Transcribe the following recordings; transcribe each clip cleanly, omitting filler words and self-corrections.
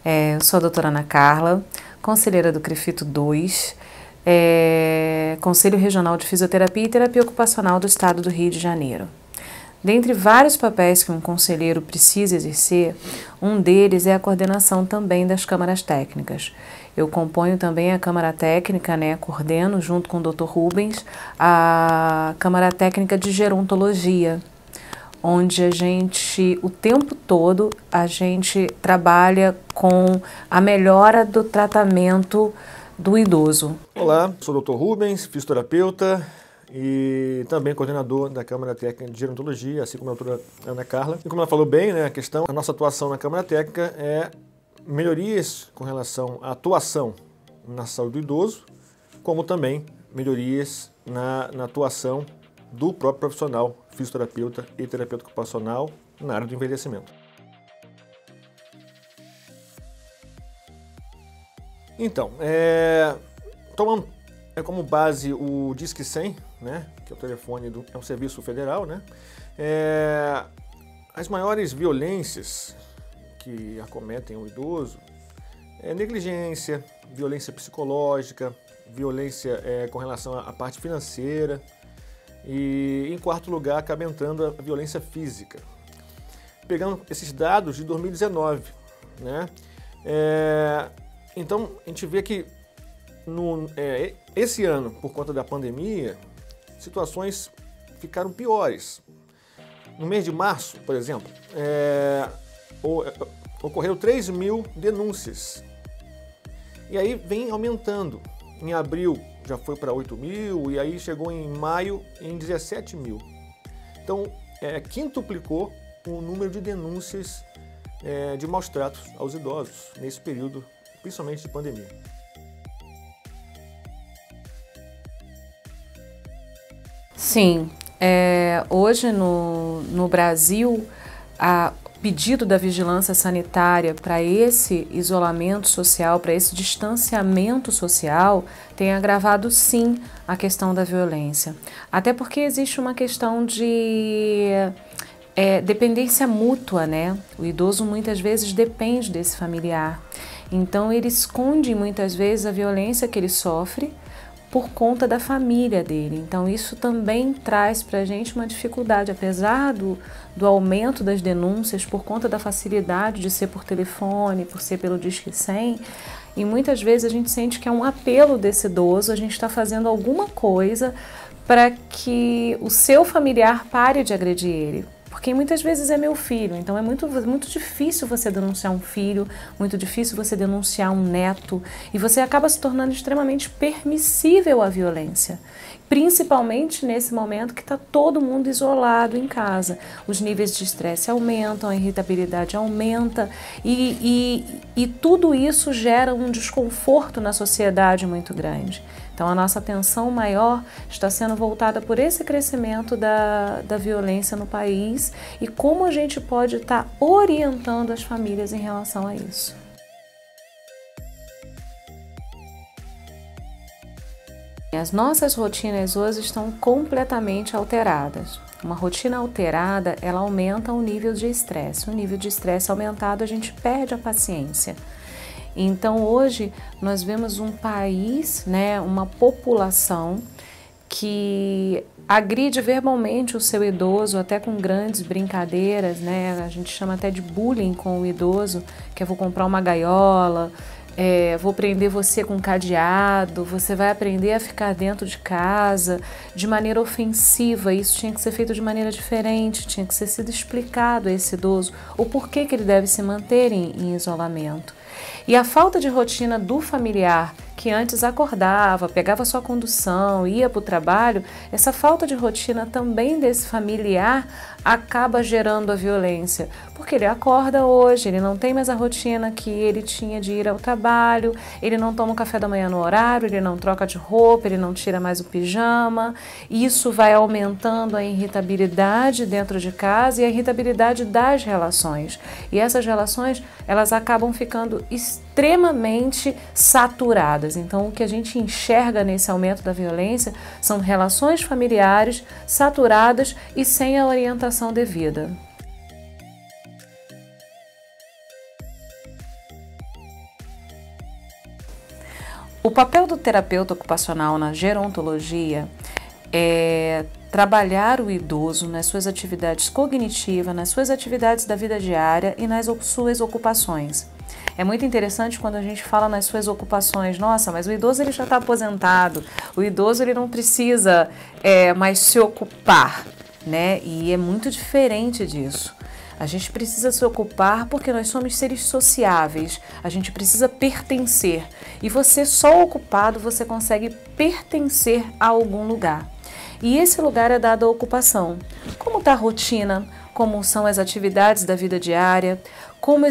Eu sou a doutora Ana Carla, conselheira do CREFITO 2, Conselho Regional de Fisioterapia e Terapia Ocupacional do Estado do Rio de Janeiro. Dentre vários papéis que um conselheiro precisa exercer, um deles é a coordenação também das câmaras técnicas. Eu componho também a Câmara Técnica, coordeno junto com o Dr. Rubens, a Câmara Técnica de Gerontologia, onde o tempo todo, a gente trabalha com a melhora do tratamento do idoso. Olá, sou o Dr. Rubens, fisioterapeuta e também coordenador da Câmara Técnica de Gerontologia, assim como a doutora Ana Carla. E como ela falou bem, a nossa atuação na Câmara Técnica é melhorias com relação à atuação na saúde do idoso, como também melhorias na atuação do próprio profissional, fisioterapeuta e terapeuta ocupacional na área do envelhecimento. Então, tomando como base o Disque 100, que é o telefone é um serviço federal, as maiores violências que acometem o idoso é negligência, violência psicológica, violência com relação à parte financeira e, em quarto lugar, acaba entrando a violência física. Pegando esses dados de 2019, então a gente vê que esse ano, por conta da pandemia, situações ficaram piores. No mês de março, por exemplo, ocorreram 3.000 denúncias. E aí vem aumentando. Em abril já foi para 8.000 e aí chegou em maio em 17.000. Então, quintuplicou o número de denúncias de maus tratos aos idosos nesse período, principalmente de pandemia. Sim, hoje no Brasil, o pedido da vigilância sanitária para esse isolamento social, para esse distanciamento social, tem agravado sim a questão da violência. Até porque existe uma questão de dependência mútua, O idoso muitas vezes depende desse familiar. Então ele esconde muitas vezes a violência que ele sofre por conta da família dele. Então isso também traz para a gente uma dificuldade, apesar do aumento das denúncias por conta da facilidade de ser por telefone, por ser pelo Disque 100, e muitas vezes a gente sente que é um apelo desse idoso, a gente está fazendo alguma coisa para que o seu familiar pare de agredir ele. Porque muitas vezes é meu filho, então é muito difícil você denunciar um filho, muito difícil você denunciar um neto, e você acaba se tornando extremamente permissível à violência, principalmente nesse momento que está todo mundo isolado em casa. Os níveis de estresse aumentam, a irritabilidade aumenta e tudo isso gera um desconforto na sociedade muito grande. Então, a nossa atenção maior está sendo voltada por esse crescimento da violência no país e como a gente pode estar orientando as famílias em relação a isso. As nossas rotinas hoje estão completamente alteradas. Uma rotina alterada, ela aumenta o nível de estresse. O nível de estresse aumentado, a gente perde a paciência. Então hoje nós vemos um país, uma população que agride verbalmente o seu idoso, até com grandes brincadeiras, a gente chama até de bullying com o idoso, que é vou comprar uma gaiola, vou prender você com um cadeado, você vai aprender a ficar dentro de casa de maneira ofensiva. Isso tinha que ser feito de maneira diferente, tinha que ser sido explicado a esse idoso o porquê que ele deve se manter em isolamento. E a falta de rotina do familiar, que antes acordava, pegava sua condução, ia para o trabalho, essa falta de rotina também desse familiar acaba gerando a violência, porque ele acorda hoje, ele não tem mais a rotina que ele tinha de ir ao trabalho, ele não toma o café da manhã no horário, ele não troca de roupa, ele não tira mais o pijama. Isso vai aumentando a irritabilidade dentro de casa e a irritabilidade das relações. E essas relações, elas acabam ficando extremamente saturadas. Então, o que a gente enxerga nesse aumento da violência são relações familiares saturadas e sem a orientação devida. O papel do terapeuta ocupacional na gerontologia é trabalhar o idoso nas suas atividades cognitivas, nas suas atividades da vida diária e nas suas ocupações. É muito interessante quando a gente fala nas suas ocupações. Nossa, mas o idoso ele já está aposentado, o idoso ele não precisa mais se ocupar, né? E é muito diferente disso. A gente precisa se ocupar porque nós somos seres sociáveis, a gente precisa pertencer. E você só ocupado, você consegue pertencer a algum lugar. E esse lugar é dado à ocupação. Como está a rotina, como são as atividades da vida diária, como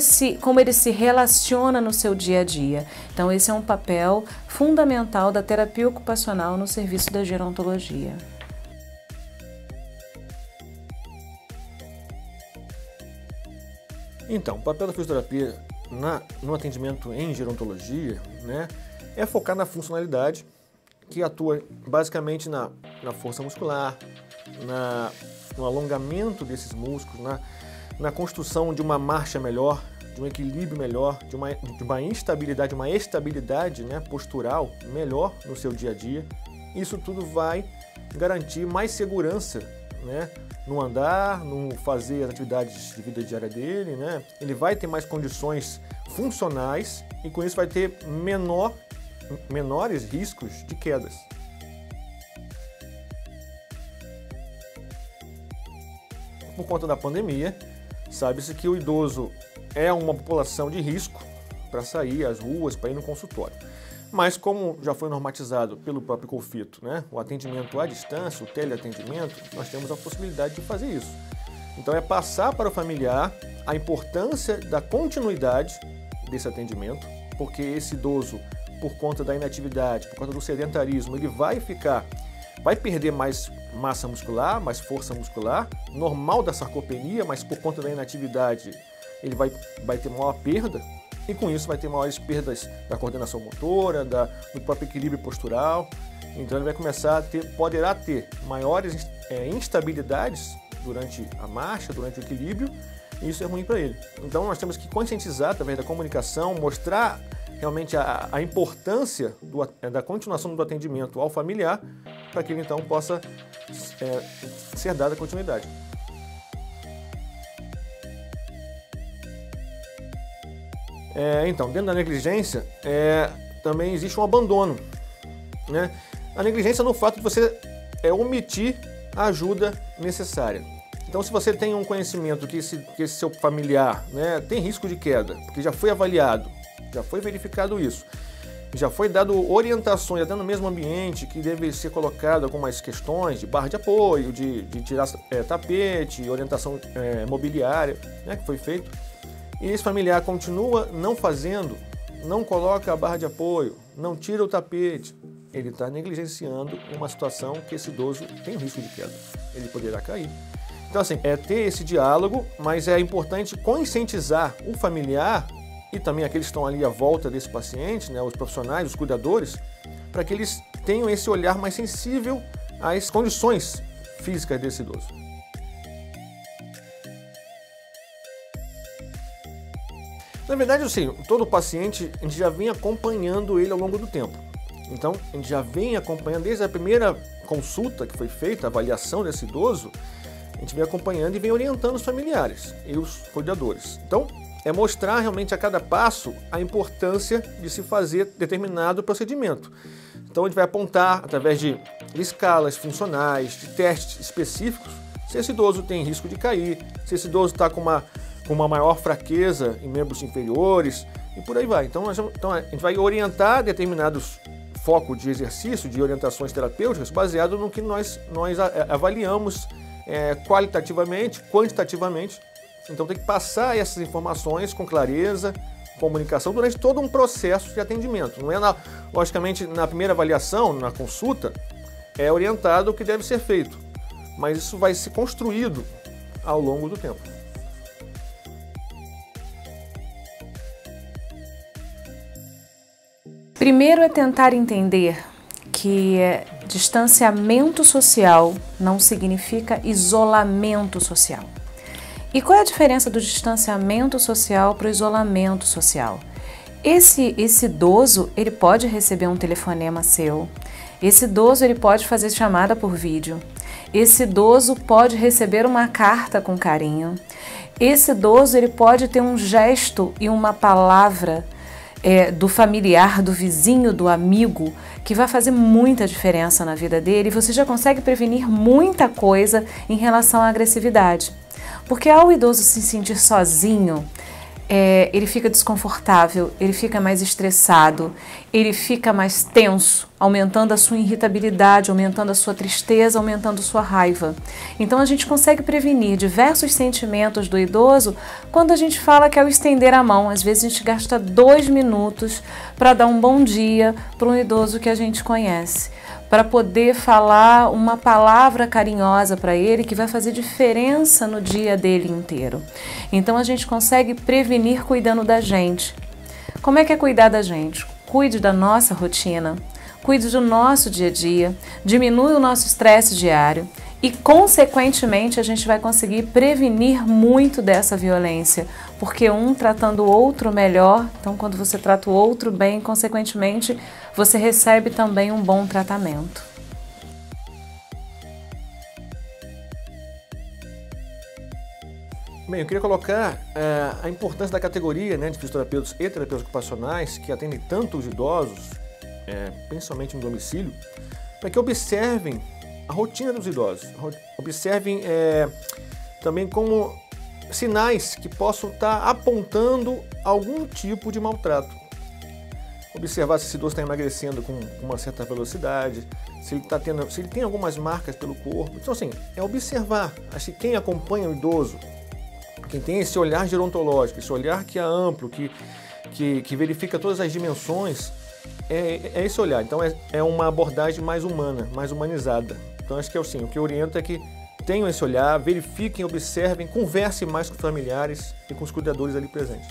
ele se relaciona no seu dia a dia. Então esse é um papel fundamental da terapia ocupacional no serviço da gerontologia. Então, o papel da fisioterapia no atendimento em gerontologia, né, é focar na funcionalidade, que atua basicamente na força muscular, no alongamento desses músculos, na construção de uma marcha melhor, de um equilíbrio melhor, de uma instabilidade, uma estabilidade, né, postural melhor no seu dia a dia. Isso tudo vai garantir mais segurança, né, no andar, no fazer as atividades de vida diária dele, né? Ele vai ter mais condições funcionais e com isso vai ter menores riscos de quedas. Por conta da pandemia, sabe-se que o idoso é uma população de risco para sair às ruas, para ir no consultório. Mas como já foi normatizado pelo próprio COFITO, né, o atendimento à distância, o teleatendimento, nós temos a possibilidade de fazer isso. Então é passar para o familiar a importância da continuidade desse atendimento, porque esse idoso, por conta da inatividade, por conta do sedentarismo, ele vai perder mais massa muscular, mais força muscular, normal da sarcopenia, mas por conta da inatividade ele vai ter maior perda. E com isso vai ter maiores perdas da coordenação motora, do próprio equilíbrio postural. Então ele vai poderá ter maiores instabilidades durante a marcha, durante o equilíbrio, e isso é ruim para ele. Então nós temos que conscientizar através da comunicação, mostrar realmente a importância da continuação do atendimento ao familiar, para que ele então possa ser dada continuidade. Então, dentro da negligência, também existe um abandono, né? A negligência no fato de você omitir a ajuda necessária. Então, se você tem um conhecimento que esse seu familiar, né, tem risco de queda, porque já foi avaliado, já foi verificado isso, já foi dado orientações até no mesmo ambiente que deve ser colocado algumas questões de barra de apoio, de tirar tapete, orientação mobiliária, né, que foi feito. E esse familiar continua não fazendo, não coloca a barra de apoio, não tira o tapete, ele está negligenciando uma situação que esse idoso tem risco de queda, ele poderá cair. Então assim, ter esse diálogo, mas é importante conscientizar o familiar e também aqueles que estão ali à volta desse paciente, né, os profissionais, os cuidadores, para que eles tenham esse olhar mais sensível às condições físicas desse idoso. Na verdade, assim, todo paciente, a gente já vem acompanhando ele ao longo do tempo. Então, a gente já vem acompanhando desde a primeira consulta que foi feita, a avaliação desse idoso, a gente vem acompanhando e vem orientando os familiares e os cuidadores. Então, é mostrar realmente a cada passo a importância de se fazer determinado procedimento. Então, a gente vai apontar, através de escalas funcionais, de testes específicos, se esse idoso tem risco de cair, se esse idoso está com uma maior fraqueza em membros inferiores e por aí vai. Então a gente vai orientar determinados focos de exercício, de orientações terapêuticas, baseado no que nós avaliamos qualitativamente, quantitativamente. Então tem que passar essas informações com clareza, comunicação durante todo um processo de atendimento. Não é, logicamente, na primeira avaliação, na consulta, é orientado o que deve ser feito, mas isso vai ser construído ao longo do tempo. Primeiro é tentar entender que distanciamento social não significa isolamento social. E qual é a diferença do distanciamento social para o isolamento social? Esse idoso, ele pode receber um telefonema seu. Esse idoso, ele pode fazer chamada por vídeo. Esse idoso pode receber uma carta com carinho. Esse idoso, ele pode ter um gesto e uma palavra do familiar, do vizinho, do amigo, que vai fazer muita diferença na vida dele, e você já consegue prevenir muita coisa em relação à agressividade. Porque ao idoso se sentir sozinho, ele fica desconfortável, ele fica mais estressado, ele fica mais tenso, aumentando a sua irritabilidade, aumentando a sua tristeza, aumentando a sua raiva. Então a gente consegue prevenir diversos sentimentos do idoso quando a gente fala que ao estender a mão, às vezes a gente gasta 2 minutos para dar um bom dia para um idoso que a gente conhece, para poder falar uma palavra carinhosa para ele que vai fazer diferença no dia dele inteiro. Então a gente consegue prevenir cuidando da gente. Como é que é cuidar da gente? Cuide da nossa rotina, cuide do nosso dia a dia, diminui o nosso estresse diário e, consequentemente, a gente vai conseguir prevenir muito dessa violência, porque um tratando o outro melhor, então quando você trata o outro bem, consequentemente, você recebe também um bom tratamento. Bem, eu queria colocar a importância da categoria, né, de fisioterapeutas e terapeutas ocupacionais que atendem tanto os idosos, principalmente no domicílio, para que observem a rotina dos idosos, observem também como sinais que possam estar apontando algum tipo de maltrato. Observar se esse idoso está emagrecendo com uma certa velocidade, se ele tem algumas marcas pelo corpo. Então, assim, observar. Acho que quem acompanha o idoso, quem tem esse olhar gerontológico, esse olhar que é amplo, que verifica todas as dimensões, é esse olhar. Então é uma abordagem mais humana, mais humanizada. Então acho que assim, o que eu oriento é que tenham esse olhar, verifiquem, observem, conversem mais com os familiares e com os cuidadores ali presentes.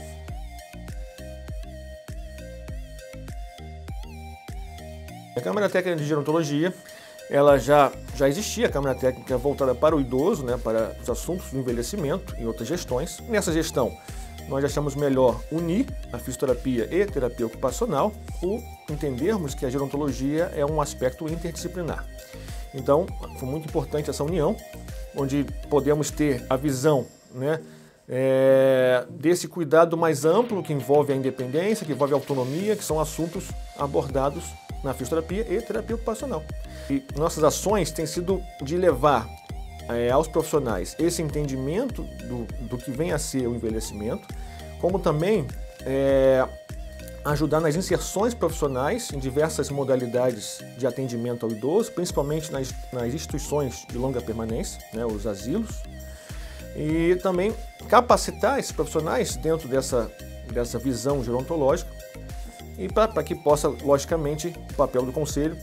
A Câmara Técnica de Gerontologia, ela já existia, a Câmara Técnica voltada para o idoso, né, para os assuntos do envelhecimento e outras gestões. Nessa gestão, nós achamos melhor unir a fisioterapia e a terapia ocupacional por entendermos que a gerontologia é um aspecto interdisciplinar. Então, foi muito importante essa união, onde podemos ter a visão, né, desse cuidado mais amplo que envolve a independência, que envolve a autonomia, que são assuntos abordados na fisioterapia e terapia ocupacional. E nossas ações têm sido de levar aos profissionais esse entendimento do que vem a ser o envelhecimento, como também ajudar nas inserções profissionais em diversas modalidades de atendimento ao idoso, principalmente nas instituições de longa permanência, né, os asilos, e também capacitar esses profissionais dentro dessa visão gerontológica e para que possa, logicamente, o papel do conselho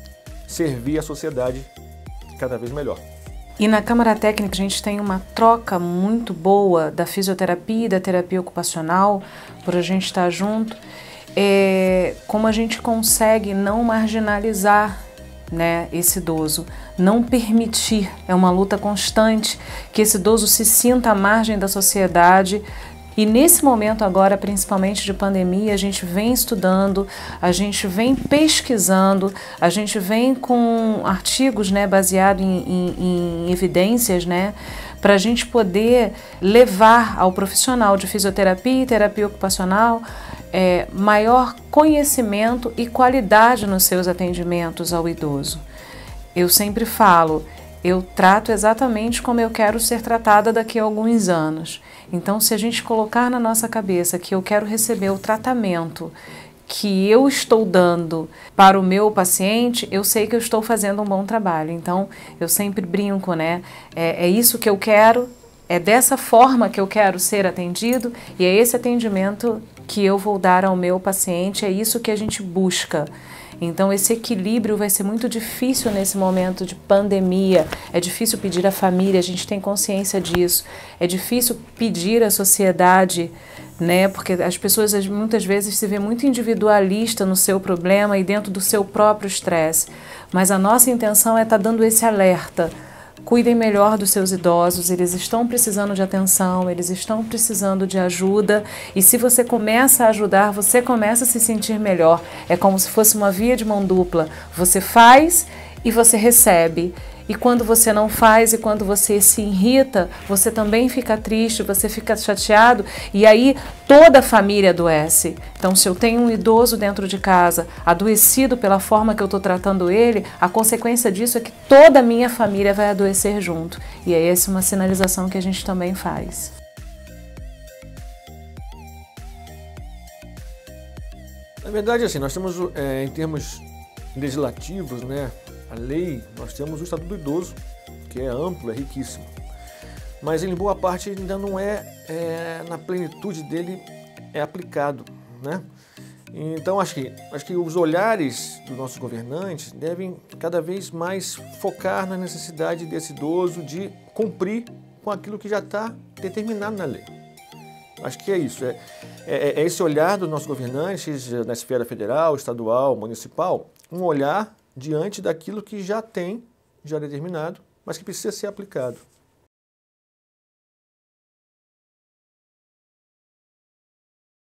servir a sociedade cada vez melhor. E na Câmara Técnica a gente tem uma troca muito boa da fisioterapia e da terapia ocupacional, por a gente estar junto, como a gente consegue não marginalizar, né, esse idoso, não permitir, é uma luta constante, que esse idoso se sinta à margem da sociedade. E nesse momento agora, principalmente de pandemia, a gente vem estudando, a gente vem pesquisando, a gente vem com artigos, né, baseados em evidências, né, para a gente poder levar ao profissional de fisioterapia e terapia ocupacional maior conhecimento e qualidade nos seus atendimentos ao idoso. Eu sempre falo, eu trato exatamente como eu quero ser tratada daqui a alguns anos. Então, se a gente colocar na nossa cabeça que eu quero receber o tratamento que eu estou dando para o meu paciente, eu sei que eu estou fazendo um bom trabalho. Então, eu sempre brinco, né? É isso que eu quero, é dessa forma que eu quero ser atendido e é esse atendimento que eu vou dar ao meu paciente, é isso que a gente busca. Então esse equilíbrio vai ser muito difícil nesse momento de pandemia, é difícil pedir à família, a gente tem consciência disso, é difícil pedir à sociedade, né? Porque as pessoas muitas vezes se vê muito individualista no seu problema e dentro do seu próprio estresse, mas a nossa intenção é estar dando esse alerta cuidem melhor dos seus idosos, eles estão precisando de atenção, eles estão precisando de ajuda, e se você começa a ajudar, você começa a se sentir melhor. É como se fosse uma via de mão dupla, você faz e você recebe. E quando você não faz e quando você se irrita, você também fica triste, você fica chateado e aí toda a família adoece. Então, se eu tenho um idoso dentro de casa, adoecido pela forma que eu estou tratando ele, a consequência disso é que toda a minha família vai adoecer junto. E é essa uma sinalização que a gente também faz. Na verdade, assim, nós temos, em termos legislativos, né, a lei, nós temos o Estatuto do Idoso, que é amplo, é riquíssimo. Mas em boa parte ainda não na plenitude dele, é aplicado, né? Então acho que os olhares dos nossos governantes devem cada vez mais focar na necessidade desse idoso de cumprir com aquilo que já está determinado na lei. Acho que é isso, é esse olhar dos nossos governantes na esfera federal, estadual, municipal, um olhar diante daquilo que já determinado, mas que precisa ser aplicado.